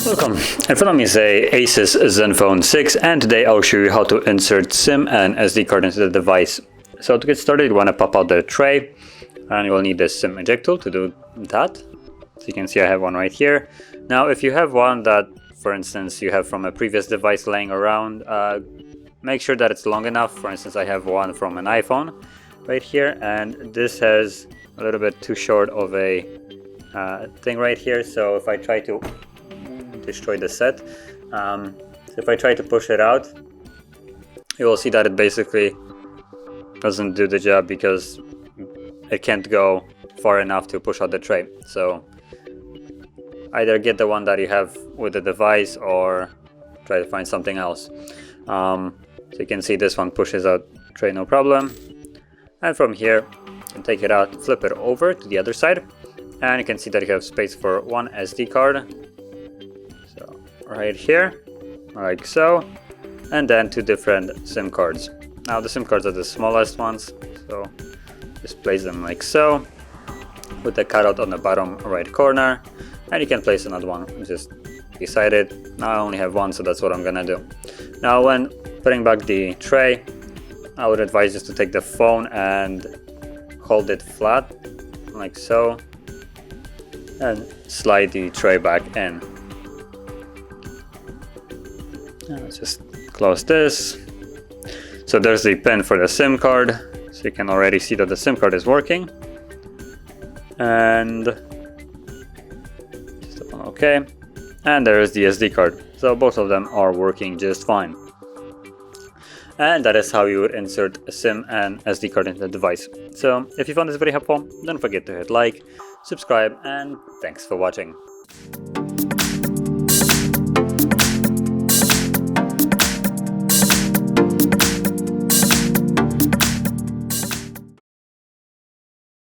Welcome, in front of me is a ASUS Zenfone 6 and today I'll show you how to insert SIM and SD card into the device. So to get started you want to pop out the tray and you will need this SIM eject tool to do that. So you can see I have one right here. Now if you have one that, for instance, you have from a previous device laying around, make sure that it's long enough. For instance, I have one from an iPhone right here and this has a little bit too short of a thing right here. So if I try to destroy the set, so if I try to push it out, you will see that it basically doesn't do the job because it can't go far enough to push out the tray. So either get the one that you have with the device or try to find something else. So you can see this one pushes out tray no problem, and from here you can take it out, flip it over to the other side, and you can see that you have space for one SD card. So right here, like so, and then two different SIM cards. Now the SIM cards are the smallest ones, so just place them like so, with the cutout on the bottom right corner, and you can place another one just beside it. Now I only have one, so that's what I'm gonna do. Now when putting back the tray, I would advise just to take the phone and hold it flat, like so, and slide the tray back in. Let's just close this. So there's the pin for the SIM card, so you can already see that the SIM card is working. And just on OK. And there is the SD card. So both of them are working just fine. And that is how you would insert a SIM and SD card into the device. So if you found this very helpful, don't forget to hit like, subscribe, and thanks for watching.